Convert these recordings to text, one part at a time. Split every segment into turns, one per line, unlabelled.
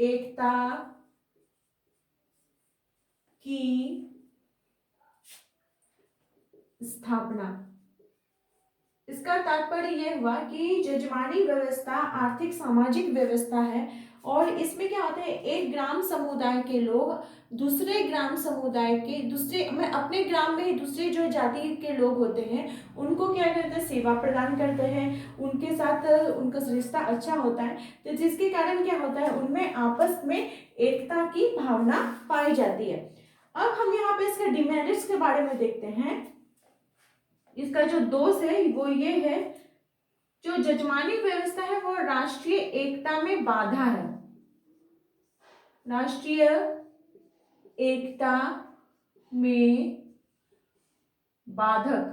एकता की स्थापना। इसका तात्पर्य यह हुआ कि जजमानी व्यवस्था आर्थिक सामाजिक व्यवस्था है और इसमें क्या होता है, एक ग्राम समुदाय के लोग दूसरे ग्राम समुदाय के दूसरे में अपने ग्राम में दूसरे जो जाति के लोग होते हैं उनको क्या करते हैं, सेवा प्रदान करते हैं, उनके साथ उनका रिश्ता अच्छा होता है, तो जिसके कारण क्या होता है, उनमें आपस में एकता की भावना पाई जाती है। अब हम यहाँ पे इसके डिमेरिट्स के बारे में देखते हैं। इसका जो दोष है वो ये है, जो जजमानी व्यवस्था है वो राष्ट्रीय एकता में बाधा है, राष्ट्रीय एकता में बाधक।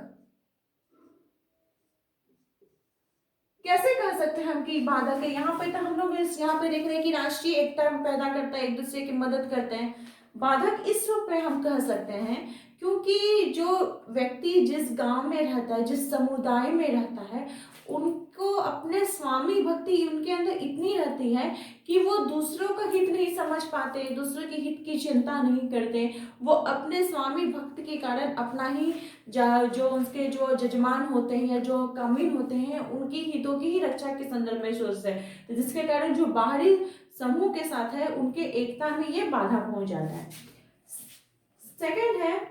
कैसे कह सकते हैं हम कि बाधक है? यहाँ पे तो हम लोग यहाँ पे देख रहे हैं कि राष्ट्रीय एकता पैदा करता है, एक दूसरे की मदद करते हैं। बाधक इस रूप में हम कह सकते हैं क्योंकि जो व्यक्ति जिस गांव में रहता है, जिस समुदाय में रहता है, उनको अपने स्वामी भक्ति उनके अंदर इतनी रहती है कि वो दूसरों का हित नहीं समझ पाते, दूसरों के हित की चिंता नहीं करते। वो अपने स्वामी भक्त के कारण अपना ही जो उसके जो जजमान होते हैं या जो कामिन होते हैं उनकी हितों की ही रक्षा के संदर्भ में सोचते हैं, तो जिसके कारण जो बाहरी समूह के साथ है उनके एकता में ये बाधा पहुंच जाता है। सेकंड है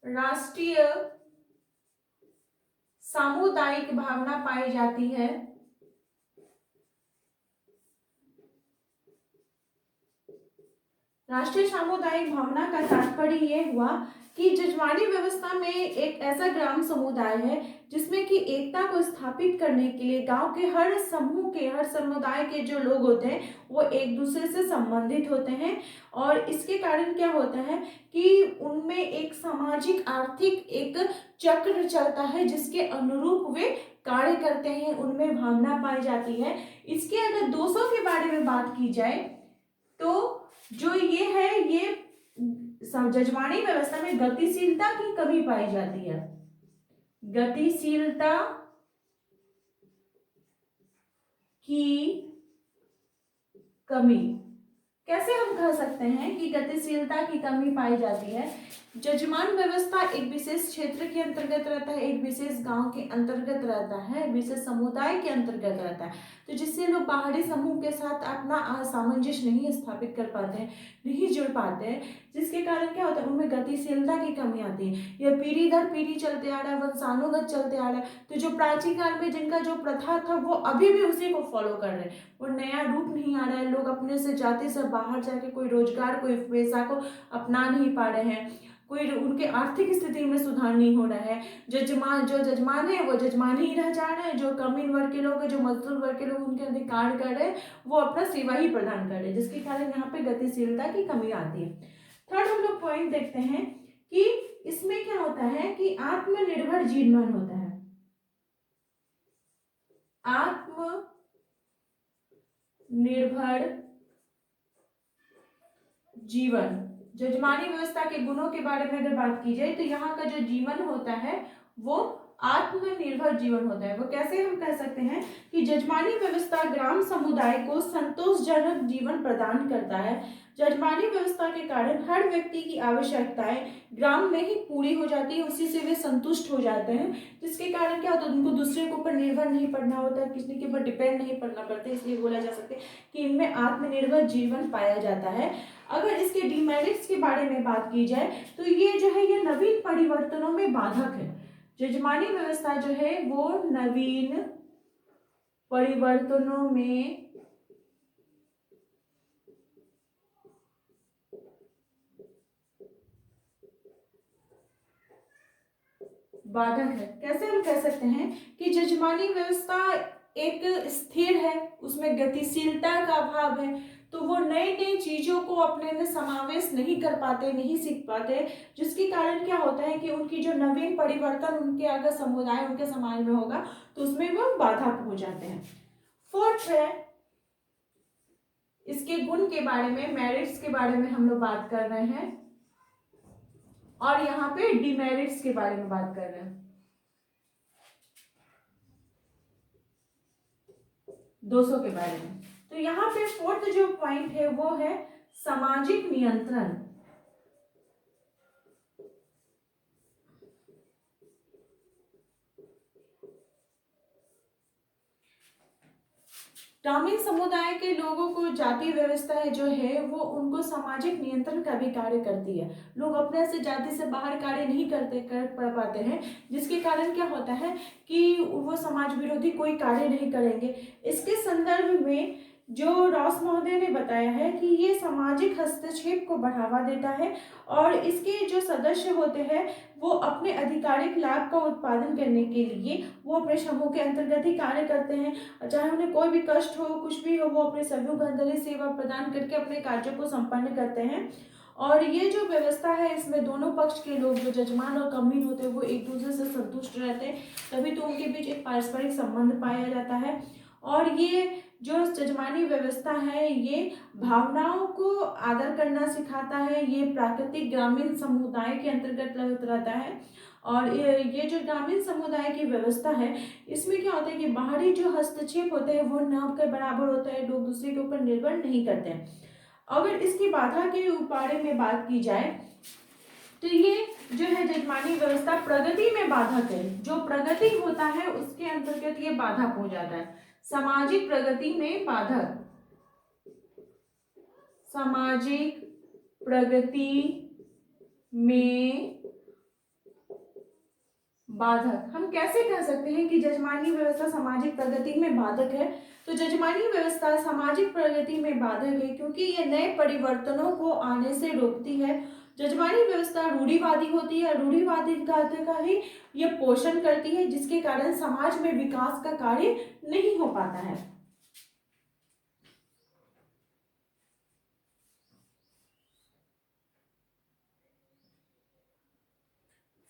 राष्ट्रीय सामुदायिक भावना पाई जाती है। राष्ट्रीय सामुदायिक भावना का तात्पर्य यह हुआ कि जजमानी व्यवस्था में एक ऐसा ग्राम समुदाय है जिसमें कि एकता को स्थापित करने के लिए गांव के हर समूह के, हर समुदाय के जो लोग होते हैं वो एक दूसरे से संबंधित होते हैं और इसके कारण क्या होता है कि उनमें एक सामाजिक आर्थिक एक चक्र चलता है जिसके अनुरूप वे कार्य करते हैं, उनमें भावना पाई जाती है। इसके अगर दोषों के बारे में बात की जाए तो जो ये है, ये जजमानी व्यवस्था में गतिशीलता की कमी पाई जाती है। गतिशीलता की कमी। कैसे हम कह सकते हैं कि गतिशीलता की कमी पाई जाती है? जजमान व्यवस्था एक विशेष क्षेत्र के अंतर्गत रहता है, एक विशेष गांव के अंतर्गत रहता है, विशेष समुदाय के अंतर्गत रहता है, तो जिससे लोग बाहरी समूह के साथ अपना सामंजस्य नहीं स्थापित कर पाते हैं, नहीं जुड़ पाते हैं, जिसके कारण क्या होता है, उनमें गतिशीलता की कमी आती है। यह पीढ़ी दर पीढ़ी चलते आ रहा है, वंशानुगत चलते आ रहा है, तो जो प्राचीन काल में जिनका जो प्रथा था वो अभी भी उसी को फॉलो कर रहे हैं, वो नया रूप नहीं आ रहा है। लोग अपने से जाति से बाहर जाके कोई रोजगार, कोई पेशा को अपना नहीं पा रहे हैं, कोई उनके आर्थिक स्थिति में सुधार नहीं हो रहा है। जो जजमान है वो जजमान ही रह जा रहे हैं, जो कमीन वर्ग के लोग, जो मजदूर वर्ग के लोग उनके अधिकार कर रहे हैं, वो अपना सेवा ही प्रदान कर रहे हैं, जिसके कारण यहाँ पे गतिशीलता की कमी आती है। थर्ड हम लोग पॉइंट देखते हैं कि इसमें क्या होता है कि आत्मनिर्भर जीवन होता है। आत्मनिर्भर जीवन। जजमानी व्यवस्था के गुणों के बारे में अगर बात की जाए तो यहाँ का जो जीवन होता है वो आत्मनिर्भर जीवन होता है। वो कैसे हम कह सकते हैं कि जजमानी व्यवस्था ग्राम समुदाय को संतोषजनक जीवन प्रदान करता है। जजमानी व्यवस्था के कारण हर व्यक्ति की आवश्यकताएं ग्राम में ही पूरी हो जाती है, उसी से वे संतुष्ट हो जाते हैं, जिसके कारण क्या होता है, उनको दूसरे के ऊपर निर्भर नहीं पड़ना होता है, किसी के ऊपर डिपेंड नहीं पड़ना पड़ता है। इसलिए बोला जा सकता है कि इनमें आत्मनिर्भर जीवन पाया जाता है। अगर इसके डिमेरिट्स के बारे में बात की जाए तो ये जो है ये नवीन परिवर्तनों में बाधक है। जजमानी व्यवस्था जो है वो नवीन परिवर्तनों में बाधक है। कैसे हम कह सकते हैं कि जजमानी व्यवस्था एक स्थिर है, उसमें गतिशीलता का अभाव है, तो वो नई नई चीजों को अपने अंदर समावेश नहीं कर पाते, नहीं सीख पाते, जिसके कारण क्या होता है कि उनकी जो नवीन परिवर्तन उनके अगर समुदाय, उनके समाज में होगा तो उसमें वो बाधक हो जाते हैं। फोर्थ है, इसके गुण के बारे में, मेरिट्स के बारे में हम लोग बात कर रहे हैं। और यहाँ पे डिमेरिट्स के बारे में बात कर रहे हैं। 200 के बारे में। तो यहाँ पे फोर्थ जो पॉइंट है वो है सामाजिक नियंत्रण। ग्रामीण समुदाय के लोगों को जाति व्यवस्था है जो है वो उनको सामाजिक नियंत्रण का भी कार्य करती है। लोग अपने से जाति से बाहर कार्य नहीं कर पाते हैं, जिसके कारण क्या होता है कि वो समाज विरोधी कोई कार्य नहीं करेंगे। इसके संदर्भ में जो रॉस महोदय ने बताया है कि ये सामाजिक हस्तक्षेप को बढ़ावा देता है और इसके जो सदस्य होते हैं वो अपने आधिकारिक लाभ का उत्पादन करने के लिए वो अपने समूह के अंतर्गत ही कार्य करते हैं, चाहे उन्हें कोई भी कष्ट हो कुछ भी हो वो अपने समूह के अंदर ही सेवा प्रदान करके अपने कार्यों को संपन्न करते हैं। और ये जो व्यवस्था है इसमें दोनों पक्ष के लोग जो जजमान और कमीन होते हैं वो एक दूसरे से संतुष्ट रहते हैं, तभी तो उनके बीच एक पारस्परिक संबंध पाया जाता है। और ये जो जजमानी व्यवस्था है ये भावनाओं को आदर करना सिखाता है, ये प्राकृतिक ग्रामीण समुदाय के अंतर्गत रहता है। और ये जो ग्रामीण समुदाय की व्यवस्था है इसमें क्या होता है कि बाहरी जो हस्तक्षेप होते हैं वो न के बराबर होता है, लोग दूसरे के ऊपर निर्भर नहीं करते हैं। अगर इसकी बाधा के बारे में बात की जाए तो ये जो है जजमानी व्यवस्था प्रगति में बाधक है, जो प्रगति होता है उसके अंतर्गत ये बाधक हो जाता है। सामाजिक प्रगति में बाधक, सामाजिक प्रगति में बाधक। हम कैसे कह सकते हैं कि जजमानी व्यवस्था सामाजिक प्रगति में बाधक है? तो जजमानी व्यवस्था सामाजिक प्रगति में बाधक है क्योंकि ये नए परिवर्तनों को आने से रोकती है। जजमानी व्यवस्था रूढ़िवादी होती है, रूढ़िवादी का ही ये पोषण करती है, जिसके कारण समाज में विकास का कार्य नहीं हो पाता है।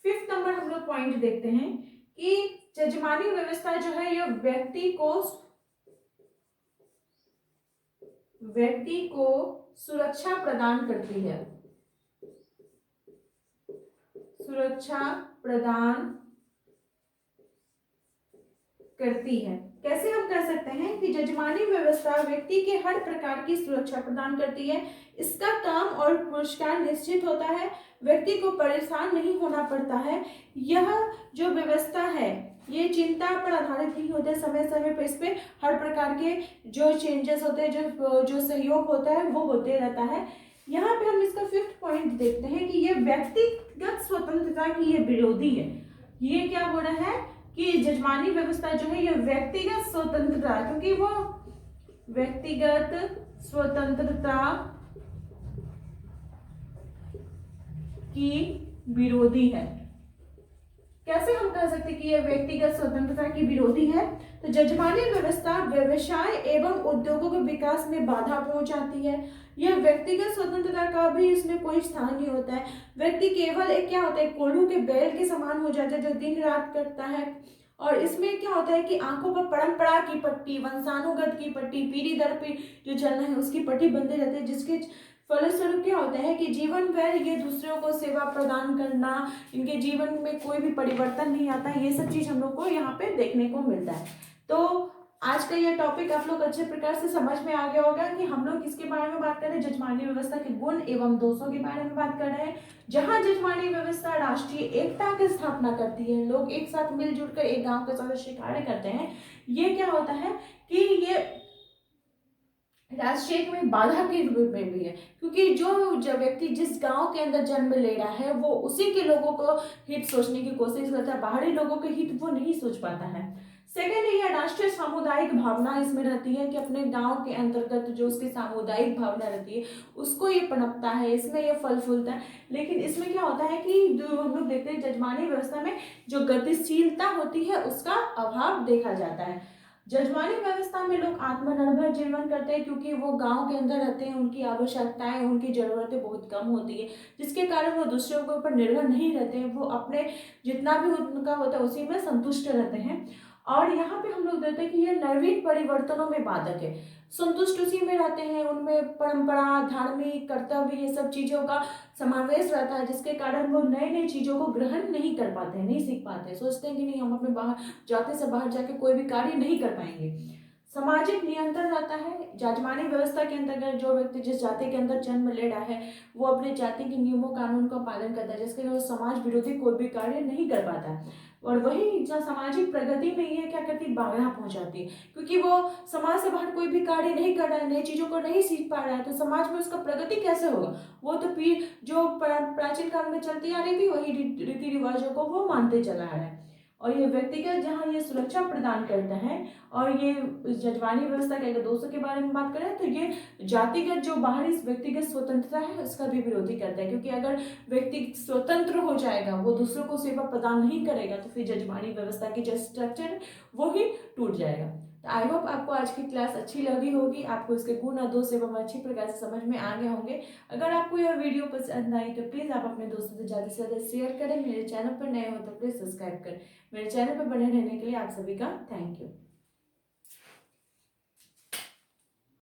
फिफ्थ नंबर हम लोग पॉइंट देखते हैं कि जजमानी व्यवस्था जो है यह व्यक्ति को सुरक्षा प्रदान करती है, सुरक्षा प्रदान करती है। कैसे हम कह सकते हैं कि जजमानी व्यवस्था व्यक्ति के हर प्रकार की सुरक्षा प्रदान करती है, इसका काम और पुरस्कार निश्चित होता है, व्यक्ति को परेशान नहीं होना पड़ता है। यह जो व्यवस्था है ये चिंता पर आधारित नहीं होते, समय समय पर इस पे हर प्रकार के जो चेंजेस होते हैं, जो सहयोग होता है वो होते रहता है। यहाँ पे हम इसका फिफ्थ पॉइंट देखते हैं कि ये व्यक्तिगत स्वतंत्रता की ये विरोधी है। ये क्या हो रहा है कि जजमानी व्यवस्था जो है ये व्यक्तिगत स्वतंत्रता, क्योंकि वो व्यक्तिगत स्वतंत्रता की विरोधी है। कैसे हम कह सकते हैं कि यह व्यक्तिगत स्वतंत्रता की विरोधी है? तो जजमानी व्यवस्था व्यवसाय एवं उद्योगों के विकास में बाधा पहुंचाती है। यह व्यक्तिगत स्वतंत्रता का भी इसमें कोई स्थान नहीं होता है। व्यक्ति केवल एक क्या होता है कोल्हू के बैल के समान हो जाता है जो दिन रात करता है। और इसमें क्या होता है कि आंखों पर परंपरा की पट्टी, वंशानुगत की पट्टी, पीढ़ी दर पीढ़ी जो चलना है उसकी पट्टी बंधे रहते हैं, जिसके फलस्वरूप क्या होता है कि जीवन भर ये दूसरों को सेवा प्रदान करना, इनके जीवन में कोई भी परिवर्तन नहीं आता है। ये सब चीज हम लोग को यहाँ पे देखने को मिलता है। तो आज का ये टॉपिक आप लोग अच्छे प्रकार से समझ में आ गया होगा कि हम लोग किसके बारे में बात कर रहे हैं, जजमानी व्यवस्था के गुण एवं दोषों के बारे में बात कर रहे हैं। जहां जजमानी व्यवस्था राष्ट्रीय एकता की स्थापना करती है, लोग एक साथ मिलजुल कर एक गांव के सदस्य कार्य करते हैं, ये क्या होता है कि ये राष्ट्रीय में बाधा के रूप में भी है, क्योंकि जो व्यक्ति जिस गांव के अंदर जन्म ले रहा है वो उसी के लोगों को हित सोचने की कोशिश करता है, बाहरी लोगों के हित वो नहीं सोच पाता है। सेकेंड, ये राष्ट्रीय सामुदायिक भावना इसमें रहती है कि अपने गांव के अंतर्गत जो उसकी सामुदायिक भावना रहती है उसको ये पनपता है, इसमें ये फल फूलता है। लेकिन इसमें क्या होता है कि जो हम लोग देखते हैं जजमानी व्यवस्था में जो गतिशीलता होती है उसका अभाव देखा जाता है। जजमानी व्यवस्था में लोग आत्मनिर्भर जीवन करते हैं क्योंकि वो गांव के अंदर रहते हैं, उनकी आवश्यकताएं, उनकी जरूरतें बहुत कम होती है, जिसके कारण वो दूसरों के ऊपर निर्भर नहीं रहते हैं, वो अपने जितना भी उनका होता है उसी में संतुष्ट रहते हैं। और यहाँ पे हम लोग देखते हैं कि ये नवीन परिवर्तनों में बाधक है। संतुष्ट उसी में रहते हैं, उनमें परंपरा, धार्मिक कर्तव्य, ये सब चीजों का समावेश रहता है, जिसके कारण वो नई नई चीजों को ग्रहण नहीं कर पाते हैं, नहीं सीख पाते हैं, सोचते हैं कि नहीं हम अपने बाहर जाते से बाहर जाके कोई भी कार्य नहीं कर पाएंगे। सामाजिक नियंत्रण रहता है। जाजमानी व्यवस्था के अंतर्गत जो व्यक्ति जिस जाति के अंदर जन्म ले रहा है वो अपने जाति के नियमों कानून का पालन करता है, जिसके वो समाज विरोधी कोई भी कार्य नहीं कर पाता है। और वही जो सामाजिक प्रगति में ये क्या करती, बाधा पहुंचाती है, क्योंकि वो समाज से बाहर कोई भी कार्य नहीं कर रहा है, नई चीजों को नहीं सीख पा रहा है, तो समाज में उसका प्रगति कैसे होगा। वो तो जो प्राचीन काल में चलती आ रही थी वही रीति रिवाजों को वो मानते चला आ रहा है। और ये व्यक्तिगत जहाँ ये सुरक्षा प्रदान करता है, और ये जजमानी व्यवस्था के अगर दोषों के बारे में बात करें तो ये जातिगत जो बाहरी व्यक्तिगत स्वतंत्रता है उसका भी विरोधी करता है, क्योंकि अगर व्यक्ति स्वतंत्र हो जाएगा, वो दूसरों को सेवा प्रदान नहीं करेगा, तो फिर जजमानी व्यवस्था की जो स्ट्रक्चर है वो ही टूट जाएगा। तो आई होप आपको आज की क्लास अच्छी लगी होगी, आपको इसके गुण और दोष एवं अच्छी प्रकार से समझ में आ गए होंगे। अगर आपको यह वीडियो पसंद आई तो प्लीज़ आप अपने दोस्तों से ज़्यादा से ज़्यादा शेयर करें। मेरे चैनल पर नए हो तो प्लीज़ सब्सक्राइब करें। मेरे चैनल पर बने रहने के लिए आप सभी का थैंक यू।